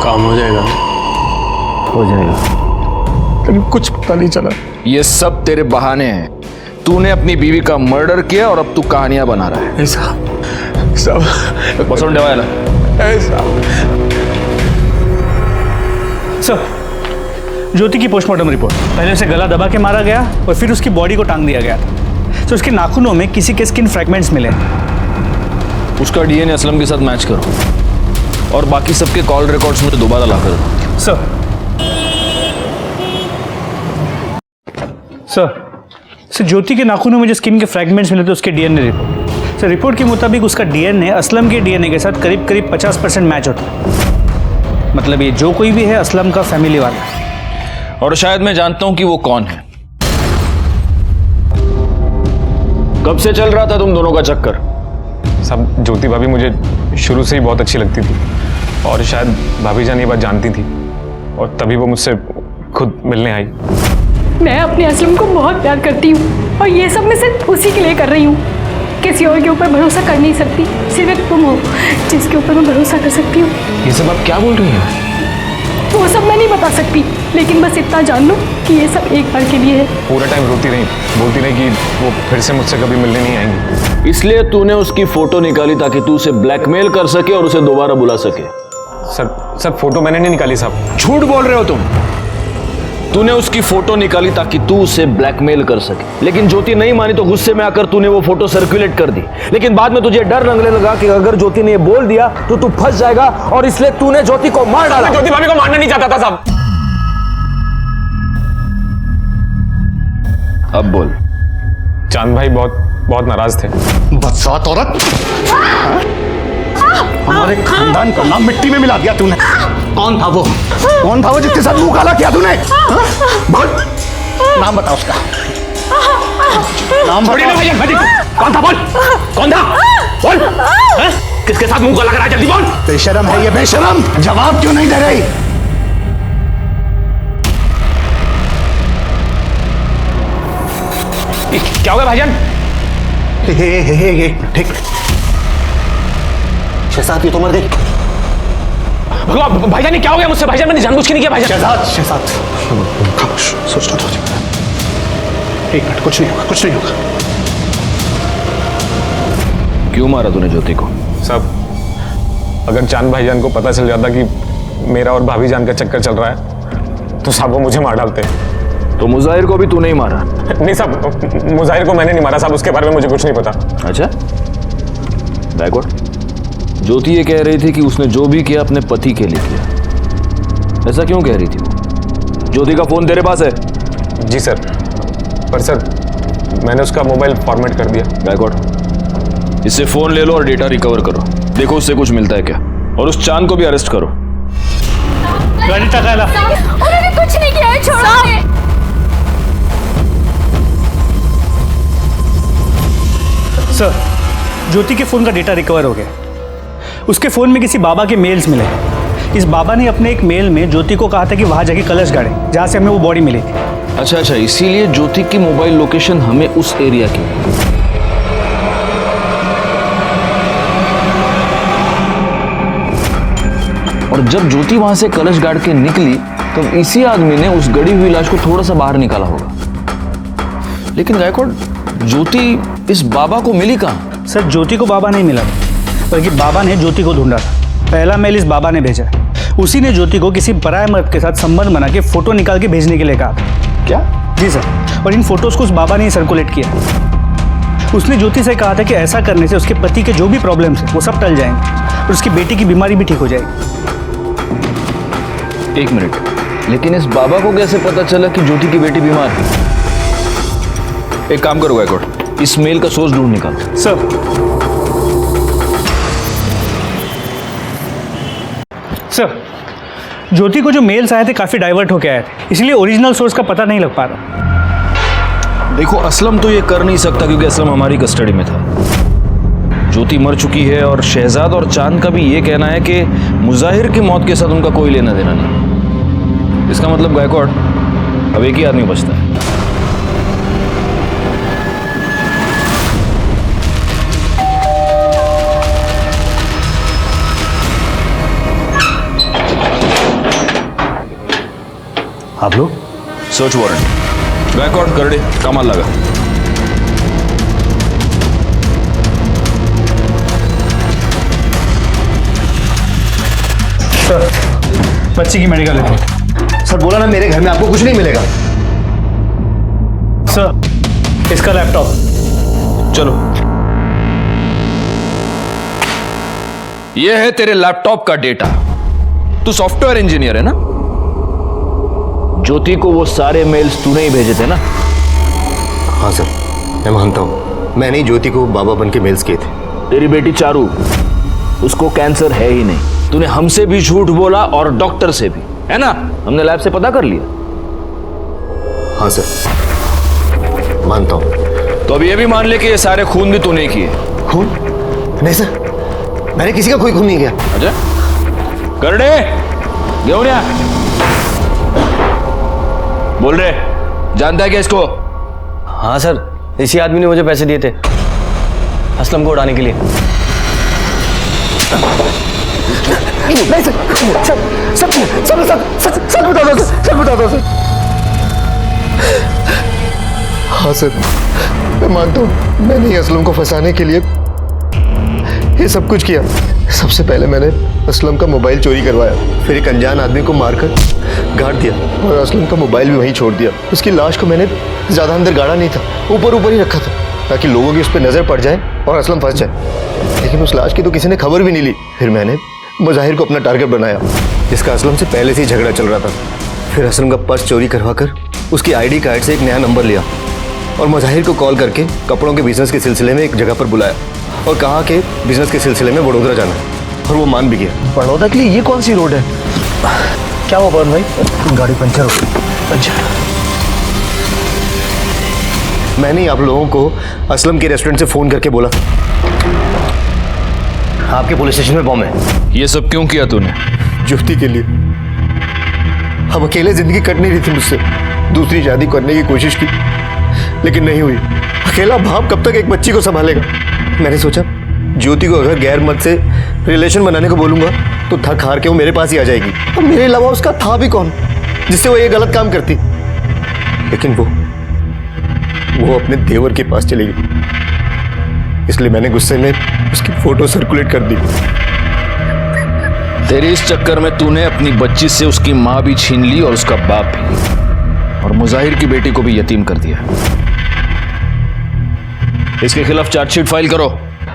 काम हो जाएगा, हो जाएगा, लेकिन कुछ पता नहीं चला। ये सब तेरे बहाने हैं। तूने अपनी बीवी का मर्डर किया और अब तू कहानियां बना रहा है। सब बसों डेवायला सर, ज्योति की पोस्टमार्टम रिपोर्ट। पहले उसे गला दबा के मारा गया और फिर उसकी बॉडी को टांग दिया गया था। तो उसके नाखूनों में किसी के स्किन फ्रैगमेंट्स मिले। उसका डीएनए असलम के साथ मैच करो और बाकी सबके कॉल रिकॉर्ड्स मुझे दोबारा ला कर दो। सर, ज्योति के नाखूनों में जो स्किन के फ्रैगमेंट्स मिले थे उसके डीएनए रिपोर्ट। सर, रिपोर्ट के मुताबिक उसका डीएनए असलम के डीएनए के साथ करीब करीब 50% मैच होता है। मतलब ये जो कोई भी है असलम का फैमिली वाला है। और शायद मैं जानता हूं कि वो कौन है। कब से चल रहा था तुम दोनों का चक्कर? सब ज्योति भाभी मुझे शुरू से ही बहुत अच्छी लगती थी और शायद भाभी जान ये बात जानती थी और तभी वो मुझसे खुद मिलने आई। मैं अपने असलम को बहुत प्यार करती हूँ और ये सब मैं सिर्फ उसी के लिए कर रही हूँ। किसी और के ऊपर भरोसा कर नहीं सकती, सिर्फ एक तुम हो जिसके ऊपर मैं भरोसा कर सकती हूँ। ये सब आप क्या बोल रही हैं? वो सब मैं नहीं बता सकती, लेकिन बस इतना जान लो कि ये सब एक बार के लिए है। पूरा टाइम रोती रही, बोलती रही कि वो फिर से मुझसे कभी मिलने नहीं आएंगी। इसलिए तूने उसकी फोटो निकाली ताकि तू उसे ब्लैकमेल कर सके और उसे दोबारा बुला सके। सर फोटो मैंने नहीं निकाली साहब। झूठ बोल रहे हो तुम। तूने उसकी फोटो निकाली ताकि तू उसे ब्लैकमेल कर सके, लेकिन ज्योति नहीं मानी तो गुस्से में आकर तूने वो फोटो सर्कुलेट कर दी। लेकिन बाद में तुझे डर लगने लगा कि अगर ज्योति ने ये बोल दिया तो तू फंस जाएगा और इसलिए तूने ज्योति को मार डाला। ज्योति भाभी को मारना नहीं चाहता था साहब। अब बोल। चांद भाई बहुत नाराज थे। बदसात औरत, हमारे खानदान का नाम मिट्टी में मिला दिया तूने। कौन था वो? कौन था वो जिसके साथ मुंह काला किया तूने? बोल, नाम बता उसका। नाम बता। कौन था? बोल, कौन था? बोल, किसके साथ मुंह काला करा? जल्दी बोल। बेशरम है ये, बेशरम। जवाब क्यों नहीं दे रही? क्या हो गया भाईजान? ठीक, शहजाद, ये तो मर गई। भगवान, भाईजान ये क्या हो गया मुझसे? भाईजान मैंने जानबूझ के नहीं किया भाईजान। शहजाद, खामोश, सोचना तो। एक मिनट, कुछ नहीं होगा। क्यों मारा तूने ज्योति को? साहब, अगर चांद भाईजान को पता चल जाता कि मेरा और भाभी जान का चक्कर चल रहा है तो साहब वो मुझे मार डालते। तो मुजाहिर को भी तू नहीं मारा? नहीं साहब, मुजाहिर को मैंने नहीं मारा साहब, उसके बारे में मुझे कुछ नहीं पता। अच्छा, बैकवर्ड। ज्योति ये कह रही थी कि उसने जो भी किया अपने पति के लिए किया। ऐसा क्यों कह रही थी वो? ज्योति का फोन तेरे पास है? जी सर, पर सर मैंने उसका मोबाइल फॉर्मेट कर दिया। बैकवर्ड, इससे फोन ले लो और डेटा रिकवर करो। देखो उससे कुछ मिलता है क्या, और उस चांद को भी अरेस्ट करो। गाड़ी टकाला। उन्होंने कुछ नहीं किया है, छोड़ो। सर, ज्योति के फोन का डेटा रिकवर हो गया। उसके फोन में किसी बाबा के मेल्स मिले। इस बाबा ने अपने एक मेल में ज्योति को कहा था कि वहां जाके कलश गाड़े जहां से हमें वो बॉडी मिली थी। अच्छा, इसीलिए ज्योति की मोबाइल लोकेशन हमें उस एरिया की। और जब ज्योति वहां से कलश गाड़ के निकली तो इसी आदमी ने उस गड़ी हुई लाश को थोड़ा सा बाहर निकाला होगा। लेकिन गायकवाड़, ज्योति इस बाबा को मिली कहां? सर, ज्योति को बाबा नहीं मिला, बल्कि बाबा ने ज्योति को ढूंढा था। पहला मेल इस बाबा ने भेजा। उसी ने ज्योति को किसी पराये मर्द के साथ संबंध बना के फोटो निकाल के भेजने के लिए कहा था। क्या? जी सर, और इन फोटोज को उस बाबा ने सर्कुलेट किया। उसने ज्योति से कहा था कि ऐसा करने से उसके पति के जो भी प्रॉब्लम्स हैं वो सब टल जाएंगे और उसकी बेटी की बीमारी भी ठीक हो जाएगी। एक मिनट, लेकिन इस बाबा को कैसे पता चला कि ज्योति की बेटी बीमार है? एक काम करो गायकवाड़, इस मेल का सोर्स ढूंढ निकालो। सर, ज्योति को जो मेल्स आए थे काफी डाइवर्ट होके आए थे, इसलिए ओरिजिनल सोर्स का पता नहीं लग पा रहा। देखो, असलम तो ये कर नहीं सकता क्योंकि असलम हमारी कस्टडी में था। ज्योति मर चुकी है और शहजाद और चांद का भी ये कहना है कि मुजाहिर की मौत के साथ उनका कोई लेना देना नहीं। इसका मतलब गायकवाड़ अब एक ही आदमी बचता है। आप लोग? सर्च वारंट गायकवाड़ करड़े कमाल लगा। सर, बच्ची की मेडिकल रिपोर्ट। सर बोला ना मेरे घर में आपको कुछ नहीं मिलेगा। सर, इसका लैपटॉप। चलो, ये है तेरे लैपटॉप का डेटा। तू सॉफ्टवेयर इंजीनियर है ना? ज्योति को वो सारे मेल्स तूने ही भेजे थे ना? हाँ सर, मैं मानता हूँ मैंने ही ज्योति को बाबा बन के मेल्स किए थे। तेरी बेटी चारू, उसको कैंसर है ही नहीं। तूने हमसे भी झूठ बोला और डॉक्टर से भी, है ना? हमने लैब से पता कर लिया। हाँ सर, मानता हूँ। तो अब ये भी मान ले कि ये सारे खून भी तूने किए। खून? नहीं सर, मैंने किसी का कोई खून नहीं किया। अच्छा, करड़े घेऊन या। बोल रहे, जानता है क्या इसको? हाँ सर, इसी आदमी ने मुझे पैसे दिए थे असलम को उड़ाने के लिए। नहीं सर, सच बता दो सर। हाँ सर, मैं मानता हूँ मैंने ही असलम को फंसाने के लिए ये सब कुछ किया। सबसे पहले मैंने असलम का मोबाइल चोरी करवाया, फिर एक अनजान आदमी को मारकर गाड़ दिया और असलम का मोबाइल भी वहीं छोड़ दिया। उसकी लाश को मैंने ज़्यादा अंदर गाड़ा नहीं था, ऊपर ही रखा था ताकि लोगों की उस पर नज़र पड़ जाए और असलम फंस जाए। लेकिन उस लाश की तो किसी ने खबर भी नहीं ली। फिर मैंने मुजाहिर को अपना टारगेट बनाया, जिसका असलम से पहले से ही झगड़ा चल रहा था। फिर असलम का पर्स चोरी करवाकर उसकी ID कार्ड से एक नया नंबर लिया और मुजाहिर को कॉल करके कपड़ों के बिजनेस के सिलसिले में एक जगह पर बुलाया और कहा कि बिजनेस के सिलसिले में वडोदरा जाना है, और वो मान भी गया। बड़ौदा के लिए ये कौन सी रोड है? क्या हुआ पवन भाई? गाड़ी पंचर हो गई। अच्छा, मैंने ही आप लोगों को असलम के रेस्टोरेंट से फोन करके बोला आपके पुलिस स्टेशन में बॉम्ब है। ये सब क्यों किया तूने? ज्योति के लिए। हम अकेले जिंदगी कट नहीं रही थी मुझसे। दूसरी शादी करने की कोशिश की लेकिन नहीं हुई। अकेला बाप कब तक एक बच्ची को संभालेगा? मैंने सोचा ज्योति को अगर गैर मर्द से रिलेशन बनाने को बोलूंगा तो थक हार के वो मेरे पास ही आ जाएगी, और मेरे अलावा उसका था भी कौन जिससे वो ये गलत काम करती। लेकिन वो अपने देवर के पास चली गई, इसलिए मैंने गुस्से में उसकी फोटो सर्कुलेट कर दी। तेरे इस चक्कर में तूने अपनी बच्ची से उसकी मां भी छीन ली और उसका बाप भी, और मुजाहिर की बेटी को भी यतीम कर दिया। इसके खिलाफ चार्जशीट फाइल करो।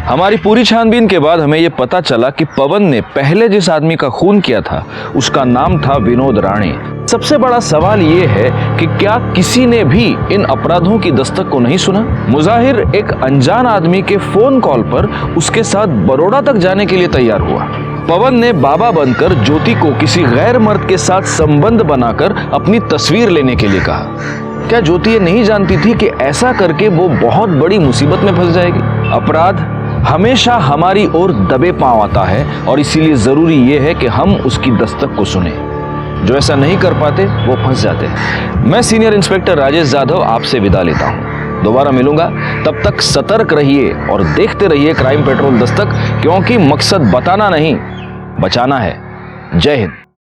हमारी पूरी छानबीन के बाद हमें यह पता चला कि पवन ने पहले जिस आदमी का खून किया था उसका नाम था विनोद राणे। सबसे बड़ा सवाल यह है कि क्या किसी ने भी इन अपराधों की दस्तक को नहीं सुना? मुजाहिर एक अनजान आदमी के फोन कॉल पर उसके साथ बड़ौदा तक जाने के लिए तैयार हुआ। पवन ने बाबा बनकर ज्योति को किसी गैर मर्द के साथ संबंध बनाकर अपनी तस्वीर लेने के लिए कहा। क्या ज्योति ये नहीं जानती थी कि ऐसा करके वो बहुत बड़ी मुसीबत में फंस जाएगी? अपराध हमेशा हमारी ओर दबे पांव आता है और इसीलिए जरूरी ये है कि हम उसकी दस्तक को सुने। जो ऐसा नहीं कर पाते वो फंस जाते हैं। मैं सीनियर इंस्पेक्टर राजेश यादव आपसे विदा लेता हूं। दोबारा मिलूंगा, तब तक सतर्क रहिए और देखते रहिए क्राइम पेट्रोल दस्तक, क्योंकि मकसद बताना नहीं बचाना है। जय हिंद।